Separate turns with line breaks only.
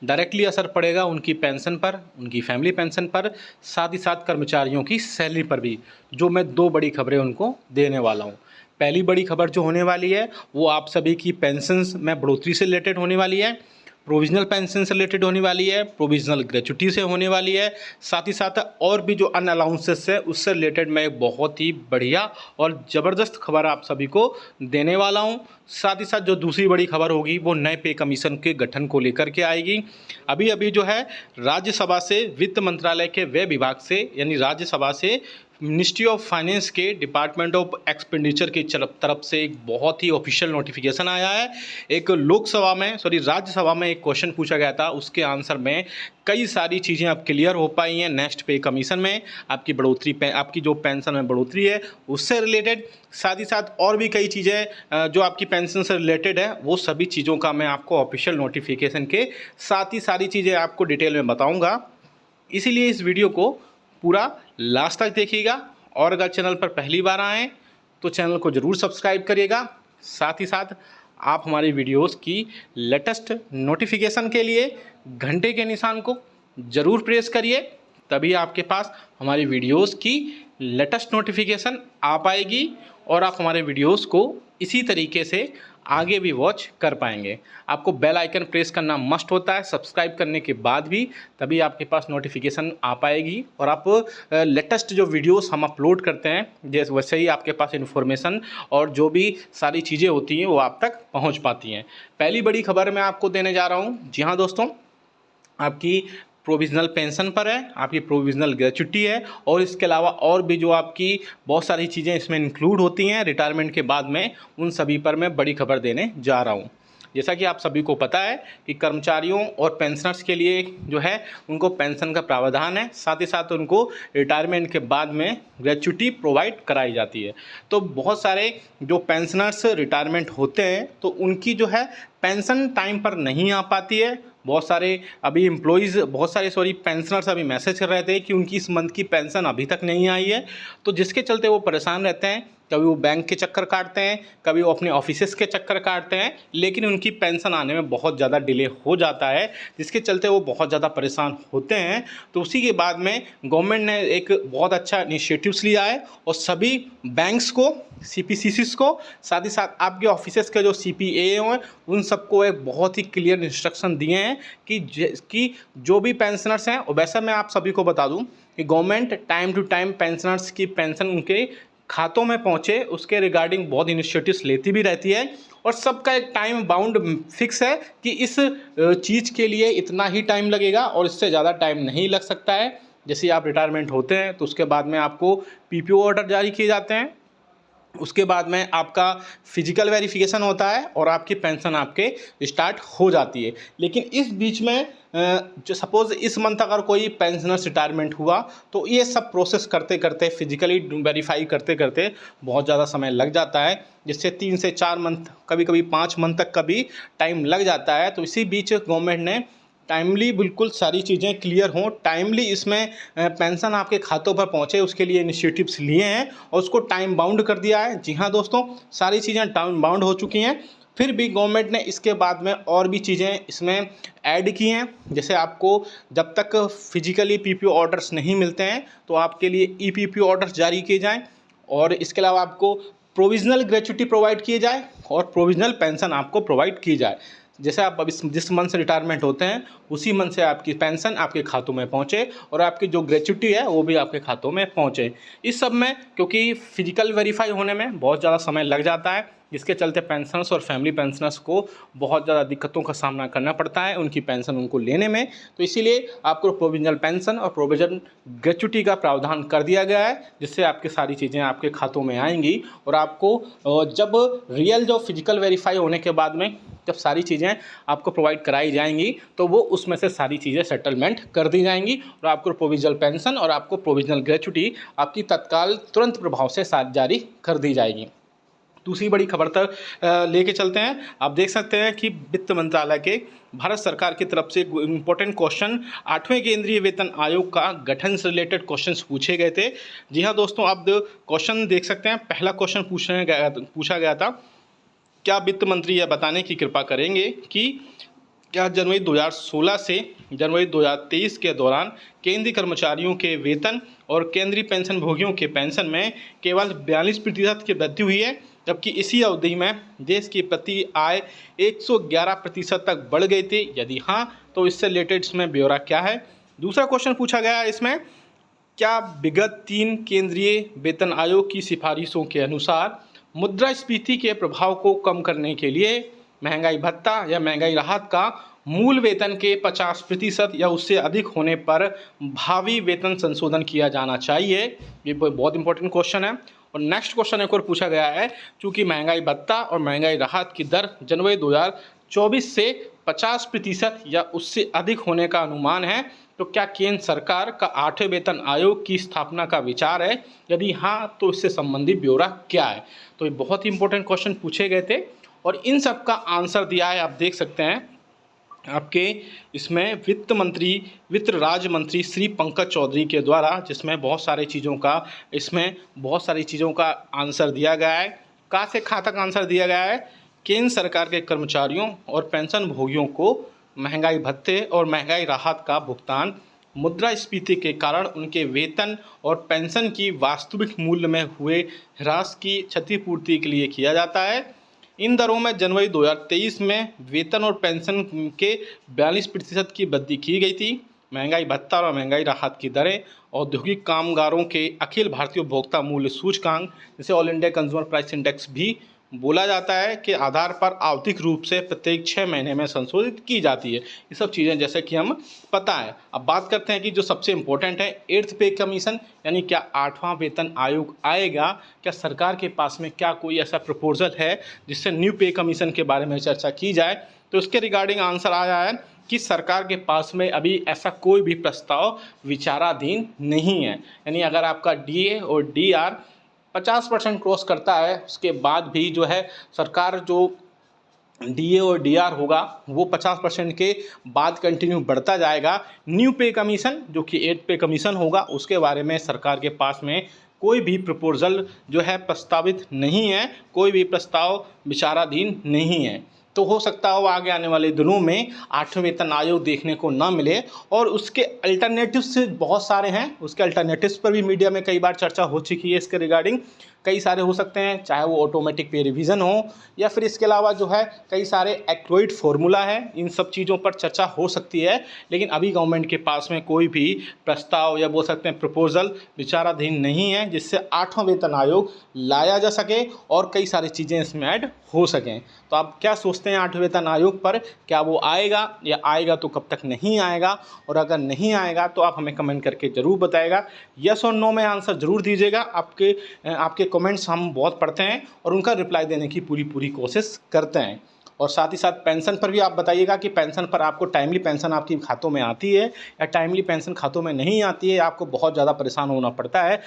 Directly असर पड़ेगा उनकी पेंशन पर, उनकी फैमिली पेंशन पर, साथ ही साथ कर्मचारियों की सैलरी पर भी। जो मैं 2 बड़ी खबरें उनको देने वाला हूँ। पहली बड़ी खबर जो होने वाली है वो आप सभी की पेंशन्स में बढ़ोतरी से रिलेटेड होने वाली है, प्रोविजनल पेंशन से रिलेटेड होने वाली है, प्रोविजनल ग्रेच्युटी से होने वाली है, साथ ही साथ और भी जो अन अलाउंसेस है उससे रिलेटेड मैं एक बहुत ही बढ़िया और ज़बरदस्त खबर आप सभी को देने वाला हूं। साथ ही साथ जो दूसरी बड़ी खबर होगी वो नए पे कमीशन के गठन को लेकर के आएगी। अभी अभी जो है राज्यसभा से वित्त मंत्रालय के व्यय विभाग से यानी राज्यसभा से मिनिस्ट्री ऑफ फाइनेंस के डिपार्टमेंट ऑफ एक्सपेंडिचर की तरफ से एक बहुत ही ऑफिशियल नोटिफिकेशन आया है। एक लोकसभा में राज्यसभा में एक क्वेश्चन पूछा गया था, उसके आंसर में कई सारी चीज़ें अब क्लियर हो पाई हैं। नेक्स्ट पे कमीशन में आपकी बढ़ोतरी, आपकी जो पेंशन में बढ़ोतरी है उससे रिलेटेड, साथ ही साथ और भी कई चीज़ें जो आपकी पेंशन से रिलेटेड है, वो सभी चीज़ों का मैं आपको ऑफिशियल नोटिफिकेशन के साथ ही सारी चीज़ें आपको डिटेल में बताऊँगा। इसीलिए इस वीडियो को पूरा लास्ट तक देखिएगा, और अगर चैनल पर पहली बार आएँ तो चैनल को ज़रूर सब्सक्राइब करिएगा। साथ ही साथ आप हमारी वीडियोस की लेटेस्ट नोटिफिकेशन के लिए घंटे के निशान को ज़रूर प्रेस करिए, तभी आपके पास हमारी वीडियोस की लेटेस्ट नोटिफिकेशन आ पाएगी और आप हमारे वीडियोस को इसी तरीके से आगे भी वॉच कर पाएंगे। आपको बेल आइकन प्रेस करना मस्ट होता है सब्सक्राइब करने के बाद भी, तभी आपके पास नोटिफिकेशन आ पाएगी और आप लेटेस्ट जो वीडियोस हम अपलोड करते हैं जैसे वैसे ही आपके पास इन्फॉर्मेशन और जो भी सारी चीज़ें होती हैं वो आप तक पहुंच पाती हैं। पहली बड़ी खबर मैं आपको देने जा रहा हूं। जी हाँ दोस्तों, आपकी प्रोविज़नल पेंशन पर है, आपकी प्रोविज़नल ग्रेच्युटी है, और इसके अलावा और भी जो आपकी बहुत सारी चीज़ें इसमें इंक्लूड होती हैं रिटायरमेंट के बाद में, उन सभी पर मैं बड़ी खबर देने जा रहा हूँ। जैसा कि आप सभी को पता है कि कर्मचारियों और पेंशनर्स के लिए जो है उनको पेंशन का प्रावधान है, साथ ही साथ उनको रिटायरमेंट के बाद में ग्रेच्युटी प्रोवाइड कराई जाती है। तो बहुत सारे जो पेंशनर्स रिटायरमेंट होते हैं तो उनकी जो है पेंशन टाइम पर नहीं आ पाती है। बहुत सारे अभी पेंशनर्स अभी मैसेज कर रहे थे कि उनकी इस मंथ की पेंशन अभी तक नहीं आई है, तो जिसके चलते वो परेशान रहते हैं। कभी वो बैंक के चक्कर काटते हैं, कभी वो अपने ऑफिसेस के चक्कर काटते हैं, लेकिन उनकी पेंशन आने में बहुत ज़्यादा डिले हो जाता है, जिसके चलते वो बहुत ज़्यादा परेशान होते हैं। तो उसी के बाद में गवर्नमेंट ने एक बहुत अच्छा इनिशिएटिव्स लिया है और सभी बैंक्स को, सीपीसीसीस को, साथ ही साथ आपके ऑफिसेस के जो सीपीए हैं उन सबको एक बहुत ही क्लियर इंस्ट्रक्शन दिए हैं कि जो भी पेंशनर्स हैं, और वैसा मैं आप सभी को बता दूं कि government time to time pensioners की पेंशन उनके खातों में पहुंचे उसके रिगार्डिंग बहुत इनिशिएटिव्स लेती भी रहती है, और सबका एक टाइम बाउंड फिक्स है कि इस चीज़ के लिए इतना ही टाइम लगेगा और इससे ज़्यादा टाइम नहीं लग सकता है। जैसे आप रिटायरमेंट होते हैं तो उसके बाद में आपको पीपीओ ऑर्डर जारी किए जाते हैं, उसके बाद में आपका फिजिकल वेरिफिकेशन होता है और आपकी पेंशन आपके स्टार्ट हो जाती है। लेकिन इस बीच में जो सपोज़ इस मंथ अगर कोई पेंशनर्स रिटायरमेंट हुआ तो ये सब प्रोसेस करते करते, फिजिकली वेरीफाई करते करते बहुत ज़्यादा समय लग जाता है, जिससे 3 से 4 मंथ, कभी कभी 5 मंथ तक का भी टाइम लग जाता है। तो इसी बीच गवर्नमेंट ने टाइमली बिल्कुल सारी चीज़ें क्लियर हों, टाइमली इसमें पेंशन आपके खातों पर पहुंचे, उसके लिए इनिशिएटिव्स लिए हैं और उसको टाइम बाउंड कर दिया है। जी हाँ दोस्तों, सारी चीज़ें टाइम बाउंड हो चुकी हैं। फिर भी गवर्नमेंट ने इसके बाद में और भी चीज़ें इसमें ऐड की हैं। जैसे आपको जब तक फिजिकली पीपीओ ऑर्डर्स नहीं मिलते हैं तो आपके लिए ईपीपीओ ऑर्डर्स जारी किए जाएँ, और इसके अलावा आपको प्रोविज़नल ग्रेच्युटी प्रोवाइड किए जाए और प्रोविज़नल पेंशन आपको प्रोवाइड की जाए। जैसे आप अभी जिस मंथ से रिटायरमेंट होते हैं उसी मंथ से आपकी पेंशन आपके खातों में पहुंचे और आपकी जो ग्रेच्युटी है वो भी आपके खातों में पहुंचे। इस सब में क्योंकि फिजिकल वेरीफाई होने में बहुत ज़्यादा समय लग जाता है, जिसके चलते पेंशनर्स और फैमिली पेंशनर्स को बहुत ज़्यादा दिक्कतों का सामना करना पड़ता है उनकी पेंशन उनको लेने में। तो इसीलिए आपको प्रोविजनल पेंशन और प्रोविजन ग्रेच्युटी का प्रावधान कर दिया गया है, जिससे आपकी सारी चीज़ें आपके खातों में आएंगी और आपको जब रियल जो फिजिकल वेरीफाई होने के बाद में जब सारी चीज़ें आपको प्रोवाइड कराई जाएंगी तो वो उसमें से सारी चीज़ें सेटलमेंट कर दी जाएंगी और आपको प्रोविजनल पेंशन और आपको प्रोविजनल ग्रेच्युटी आपकी तत्काल तुरंत प्रभाव से साथ जारी कर दी जाएगी। दूसरी बड़ी खबर तक लेके चलते हैं। आप देख सकते हैं कि वित्त मंत्रालय के भारत सरकार की तरफ से इम्पोर्टेंट क्वेश्चन 8वें केंद्रीय वेतन आयोग का गठन से रिलेटेड क्वेश्चंस पूछे गए थे। जी हाँ दोस्तों, आप क्वेश्चन देख सकते हैं। पहला क्वेश्चन पूछा गया था, क्या वित्त मंत्री यह बताने की कृपा करेंगे कि क्या जनवरी 2016 से जनवरी 2023 के दौरान केंद्रीय कर्मचारियों के वेतन और केंद्रीय पेंशन भोगियों के पेंशन में केवल 42% की वृद्धि हुई है, जबकि इसी अवधि में देश की प्रति आय 111% तक बढ़ गई थी? यदि हाँ, तो इससे रिलेटेड इसमें ब्यौरा क्या है? दूसरा क्वेश्चन पूछा गया है इसमें, क्या विगत 3 केंद्रीय वेतन आयोग की सिफारिशों के अनुसार मुद्रास्फीति के प्रभाव को कम करने के लिए महंगाई भत्ता या महंगाई राहत का मूल वेतन के 50% या उससे अधिक होने पर भावी वेतन संशोधन किया जाना चाहिए? ये बहुत इंपॉर्टेंट क्वेश्चन है। और नेक्स्ट क्वेश्चन एक और पूछा गया है, चूंकि महंगाई भत्ता और महंगाई राहत की दर जनवरी 2024 से 50% या उससे अधिक होने का अनुमान है, तो क्या केंद्र सरकार का 8वें वेतन आयोग की स्थापना का विचार है? यदि हाँ, तो इससे संबंधित ब्यौरा क्या है? तो ये बहुत ही इंपॉर्टेंट क्वेश्चन पूछे गए थे और इन सब का आंसर दिया है, आप देख सकते हैं आपके इसमें वित्त राज्य मंत्री श्री पंकज चौधरी के द्वारा, जिसमें बहुत सारी चीज़ों का आंसर दिया गया है। कहाँ से कहाँ तक आंसर दिया गया है? केंद्र सरकार के कर्मचारियों और पेंशन भोगियों को महंगाई भत्ते और महंगाई राहत का भुगतान मुद्रास्फीति के कारण उनके वेतन और पेंशन की वास्तविक मूल्य में हुए ह्रास की क्षतिपूर्ति के लिए किया जाता है। इन दरों में जनवरी 2023 में वेतन और पेंशन के 42% की वृद्धि की गई थी। महंगाई भत्ता और महंगाई राहत की दरें औद्योगिक कामगारों के अखिल भारतीय उपभोक्ता मूल्य सूचकांक, जिसे all India consumer price index भी बोला जाता है, के आधार पर आवधिक रूप से प्रत्येक 6 महीने में संशोधित की जाती है। ये सब चीज़ें जैसे कि हम पता है। अब बात करते हैं कि जो सबसे इम्पोर्टेंट है 8th पे कमीशन, यानी क्या 8वां वेतन आयोग आएगा? क्या सरकार के पास में क्या कोई ऐसा प्रपोजल है जिससे न्यू पे कमीशन के बारे में चर्चा की जाए? तो इसके रिगार्डिंग आंसर आया है कि सरकार के पास में अभी ऐसा कोई भी प्रस्ताव विचाराधीन नहीं है। यानी अगर आपका DA और DR 50% क्रॉस करता है, उसके बाद भी जो है सरकार जो DA और DR होगा वो 50% के बाद कंटिन्यू बढ़ता जाएगा। न्यू पे कमीशन जो कि 8th पे कमीशन होगा, उसके बारे में सरकार के पास में कोई भी प्रपोजल जो है प्रस्तावित नहीं है, कोई भी प्रस्ताव विचाराधीन नहीं है। तो हो सकता है वो आगे आने वाले दिनों में 8वें वेतन आयोग देखने को ना मिले। और उसके अल्टरनेटिव्स बहुत सारे हैं, उसके अल्टरनेटिव्स पर भी मीडिया में कई बार चर्चा हो चुकी है। इसके रिगार्डिंग कई सारे हो सकते हैं, चाहे वो ऑटोमेटिक पे रिवीजन हो या फिर इसके अलावा जो है कई सारे एक्रोइड फार्मूला है, इन सब चीज़ों पर चर्चा हो सकती है। लेकिन अभी गवर्नमेंट के पास में कोई भी प्रस्ताव या बोल सकते हैं प्रपोजल विचाराधीन नहीं है जिससे 8वां वेतन आयोग लाया जा सके और कई सारी चीज़ें इसमें ऐड हो सकें। तो आप क्या सोचते हैं 8वें वेतन आयोग पर? क्या वो आएगा या आएगा तो कब तक नहीं आएगा? और अगर नहीं आएगा तो आप हमें कमेंट करके ज़रूर बताएगा। यस और नो में आंसर ज़रूर दीजिएगा। आपके कमेंट्स हम बहुत पढ़ते हैं और उनका रिप्लाई देने की पूरी कोशिश करते हैं। और साथ ही साथ पेंशन पर भी आप बताइएगा कि पेंशन पर आपको टाइमली पेंशन आपकी खातों में आती है या टाइमली पेंशन खातों में नहीं आती है, आपको बहुत ज़्यादा परेशान होना पड़ता है।